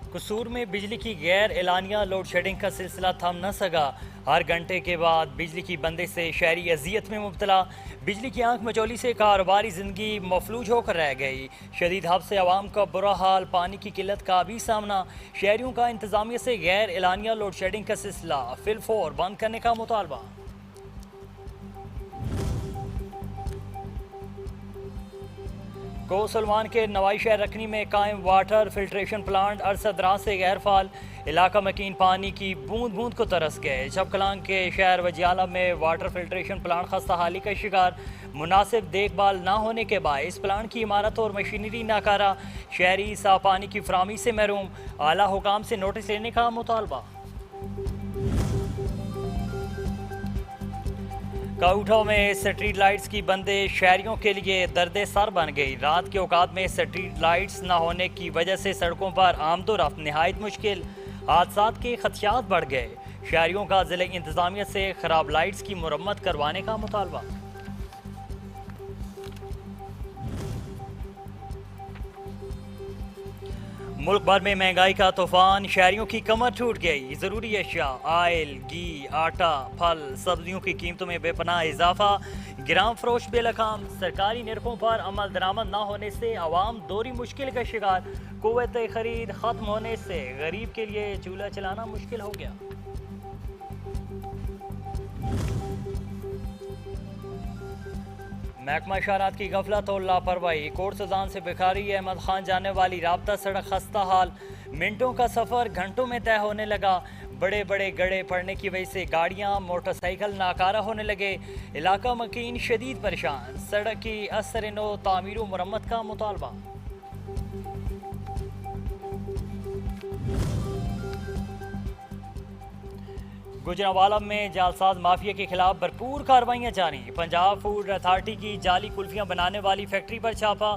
कसूर में बिजली की गैर एलानिया लोड शेडिंग का सिलसिला थम न सका। हर घंटे के बाद बिजली की बंदिश से शहरी अजियत में मुब्तला। बिजली की आंख मचौली से कारोबारी ज़िंदगी मफलूज होकर रह गई। शदीद हब से आवाम का बुरा हाल, पानी की किल्लत का भी सामना। शहरियों का इंतज़ामिया से गैर एलानिया लोड शेडिंग का सिलसिला फिलफौर बंद करने का मुतालबा। कोसलमान के नवाई शहर रखनी में कायम वाटर फिल्ट्रेशन प्लांट अरसदराज से गैर फाल। इलाका मकीन पानी की बूंद बूंद को तरस गए। चपकलांग के शहर वजियाला में वाटर फिल्ट्रेशन प्लांट खस्ता हाली का शिकार। मुनासिब देखभाल ना होने के बायस प्लांट की इमारत और मशीनरी नाकारा। शहरी साफ पानी की फराहमी से महरूम। आला हुकाम से नोटिस लेने का मुतालबा। काउठा में स्ट्रीट लाइट्स की बंदिश शहरियों के लिए दर्द सर बन गई। रात के औकात में स्ट्रीट लाइट्स न होने की वजह से सड़कों पर आमदोरफ्त नहायत मुश्किल। हादसात के खदशात बढ़ गए। शहरियों का जिले इंतजामिया से खराब लाइट्स की मुरम्मत करवाने का मुतालबा। मुल्क भर में महंगाई का तूफान, शहरियों की कमर टूट गई। ज़रूरी अशिया आयल, घी, आटा, फल, सब्जियों की कीमतों में बेपनाह इजाफा। गिराम फरोश बेलगाम। सरकारी निर्खों पर अमल दरामद न होने से आवाम दोहरी मुश्किल का शिकार। कुव्वत खरीद ख़त्म होने से गरीब के लिए चूल्हा चलाना मुश्किल हो गया। महकमा इशारात की गफलत और लापरवाही। कोर्ट सुजान से भिखारी अहमद खान जाने वाली राब्ता सड़क खस्ता हाल। मिनटों का सफ़र घंटों में तय होने लगा। बड़े बड़े गड्ढे पड़ने की वजह से गाड़ियां, मोटरसाइकिल नाकारा होने लगे। इलाका मकीन शदीद परेशान। सड़क की असर नो तामीर व मुरम्मत का मुतालबा। गुजरांवाला में जालसाज माफिया के खिलाफ भरपूर कार्रवाइयाँ जारी। पंजाब फूड अथॉरिटी की जाली कुल्फियाँ बनाने वाली फैक्ट्री पर छापा।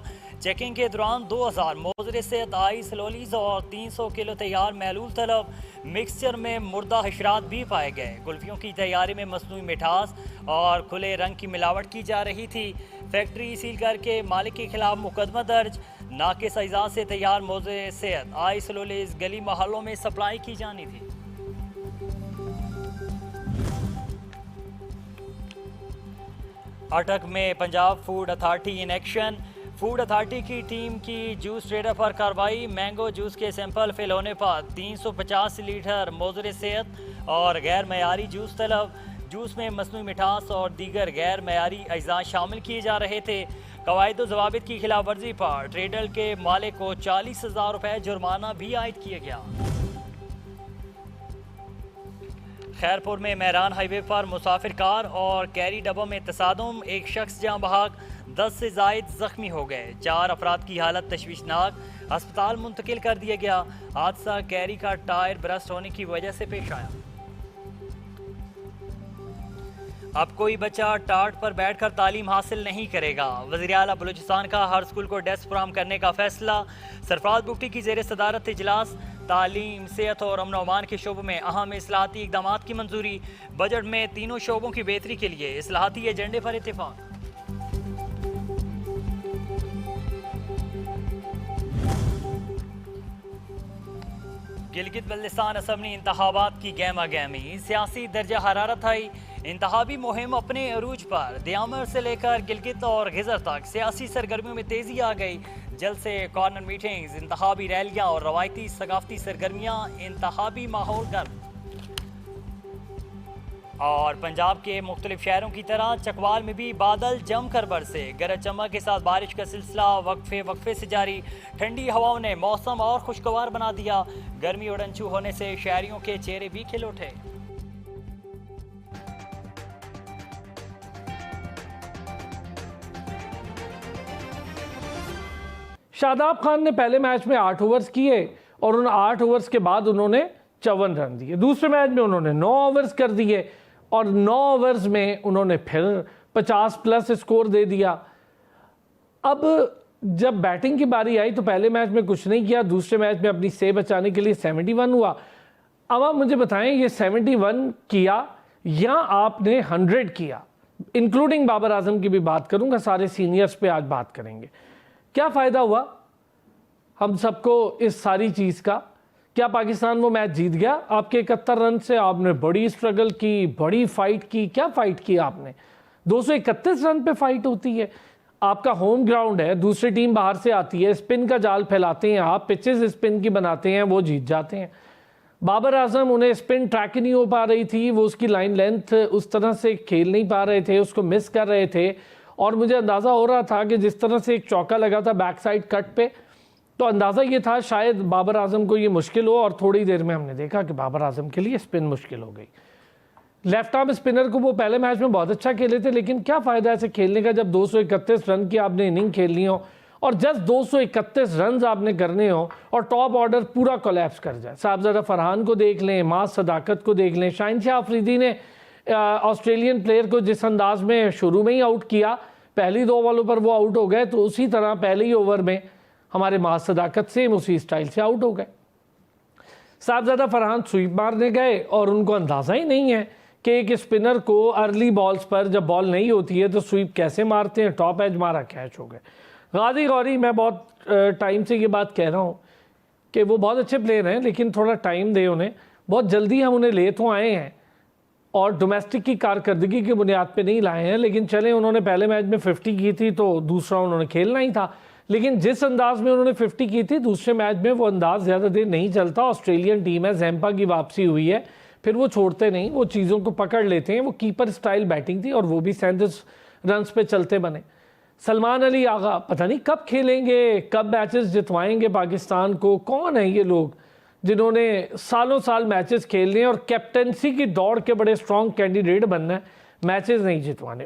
चेकिंग के दौरान 2000 मोजरे से आइस लोलीज और 300 किलो तैयार महलूल तलब। मिक्सचर में मुर्दा हशरात भी पाए गए। कुल्फियों की तैयारी में मसनूई मिठास और खुले रंग की मिलावट की जा रही थी। फैक्ट्री सील करके मालिक के खिलाफ मुकदमा दर्ज। नाकिस अज़ा से तैयार मोजरे से आइस लोलीज गली महलों में सप्लाई की जानी थी। अटक में Punjab food authority in action. Food authority की टीम की जूस ट्रेडर पर कार्रवाई। मैंगो जूस के सैंपल फेल होने पर 350 लीटर मोजरे सेहत और गैर मयारी जूस तलब। जूस में मसनूई मिठास और दीगर गैर मयारी अज्जा शामिल किए जा रहे थे। कवायद ज़वाबित की खिलाफ वर्जी पर ट्रेडर के मालिक को 40,000 रुपये जुर्माना भी आयद किया गया। खैरपुर में मेहरान हाईवे पर मुसाफिर कार और कैरी डब्बों में तसादुम। एक शख्स जाँ बहक, 10 से जायद जख्मी हो गए। 4 अफराद की हालत तशवीशनाक, अस्पताल मुंतकिल कर दिया गया। हादसा कैरी का टायर बरस्ट होने की वजह से पेश आया। अब कोई बच्चा टाट पर बैठकर तालीम हासिल नहीं करेगा। वज़ीर आला बलूचिस्तान का हर स्कूल को डेस्क फराहम करने का फैसला। सरफराज बुगटी की ज़ेर सदारत इजलास। तालीम, सेहत और अमन अमान के शोबों में अहम इस्लाहाती इक़दाम की मंजूरी। बजट में तीनों शोबों की बेहतरी के लिए इस्लाहाती एजेंडे पर इत्तेफाक। गिलगित बल्तिस्तान असम्बली इंतखाबात की गहमा गहमी। सियासी दर्जा हरारत आई। इंतखाबी मुहिम अपने अरूज पर। दियामर से लेकर गिलगित और गिजर तक सियासी सरगर्मियों में तेजी आ गई। जलसे, कॉर्नर मीटिंग्स, इंतखाबी रैलियां और रवायती सकाफती सरगर्मियां। इंतखाबी माहौल गर्म। और पंजाब के मुख्तलिफ शहरों की तरह चकवाल में भी बादल जमकर बरसे। गरज चमक के साथ बारिश का सिलसिला वक्फे से जारी। ठंडी हवाओं ने मौसम और खुशगवार बना दिया। गर्मी उड़नछू होने से शहरियों के चेहरे भी खिल उठे। शादाब खान ने पहले मैच में 8 ओवर्स किए और उन 8 ओवर्स के बाद उन्होंने 54 रन दिए। दूसरे मैच में उन्होंने 9 ओवर्स कर दिए और 9 ओवर्स में उन्होंने फिर 50 प्लस स्कोर दे दिया। अब जब बैटिंग की बारी आई तो पहले मैच में कुछ नहीं किया, दूसरे मैच में अपनी सेव बचाने के लिए 71 हुआ। अब आप मुझे बताएं, ये 71 किया या आपने 100 किया? इंक्लूडिंग बाबर आजम की भी बात करूंगा, सारे सीनियर्स पे आज बात करेंगे। क्या फ़ायदा हुआ हम सबको इस सारी चीज़ का क्या पाकिस्तान वो मैच जीत गया आपके 71 रन से? आपने बड़ी स्ट्रगल की, बड़ी फाइट की। क्या फाइट की आपने? 231 रन पे फाइट होती है। आपका होम ग्राउंड है, दूसरी टीम बाहर से आती है, स्पिन का जाल फैलाते हैं आप, पिचेस स्पिन की बनाते हैं, वो जीत जाते हैं। बाबर आजम, उन्हें स्पिन ट्रैक नहीं हो पा रही थी, वो उसकी लाइन लेंथ उस तरह से खेल नहीं पा रहे थे, उसको मिस कर रहे थे। और मुझे अंदाज़ा हो रहा था कि जिस तरह से एक चौका लगा था बैक साइड कट पे, तो अंदाज़ा ये था शायद बाबर आजम को ये मुश्किल हो। और थोड़ी देर में हमने देखा कि बाबर आजम के लिए स्पिन मुश्किल हो गई। लेफ्ट आर्म स्पिनर को वो पहले मैच में बहुत अच्छा खेले थे, लेकिन क्या फ़ायदा ऐसे खेलने का जब 231 रन की आपने इनिंग खेलनी हो और जस्ट 231 रन आपने करने हो और टॉप ऑर्डर पूरा कोलैप्स कर जाए। साहबजादा फरहान को देख लें, मास सदाकत को देख लें, शाहिनशाह अफरीदी ने ऑस्ट्रेलियन प्लेयर को जिस अंदाज में शुरू में ही आउट किया, पहली 2 बॉलों पर वो आउट हो गए, तो उसी तरह पहले ही ओवर में हमारे मास सदाकत सेम उसी स्टाइल से आउट हो गए। साहबजादा फरहान स्वीप मारने गए और उनको अंदाज़ा ही नहीं है कि एक स्पिनर को अर्ली बॉल्स पर जब बॉल नहीं होती है तो स्वीप कैसे मारते हैं। टॉप एज मारा, कैच हो गए। गाजी गौरी, मैं बहुत टाइम से ये बात कह रहा हूँ कि वो बहुत अच्छे प्लेयर हैं, लेकिन थोड़ा टाइम दे उन्हें। बहुत जल्दी हम उन्हें ले तो आए हैं और डोमेस्टिक की कारकर्दगी की बुनियाद पे नहीं लाए हैं, लेकिन चले उन्होंने पहले मैच में 50 की थी तो दूसरा उन्होंने खेलना ही था। लेकिन जिस अंदाज में उन्होंने 50 की थी, दूसरे मैच में वो अंदाज ज़्यादा देर नहीं चलता। ऑस्ट्रेलियन टीम है, जैम्पा की वापसी हुई है, फिर वो छोड़ते नहीं, वो चीज़ों को पकड़ लेते हैं। वो कीपर स्टाइल बैटिंग थी और वो भी 37 रन पे चलते बने। सलमान अली आगा पता नहीं कब खेलेंगे, कब मैचेस जितवाएंगे पाकिस्तान को। कौन है ये लोग जिन्होंने सालों साल मैचेस खेलने और कैप्टनसी की दौड़ के बड़े स्ट्रॉन्ग कैंडिडेट बनना है, मैचेस नहीं जितवाने।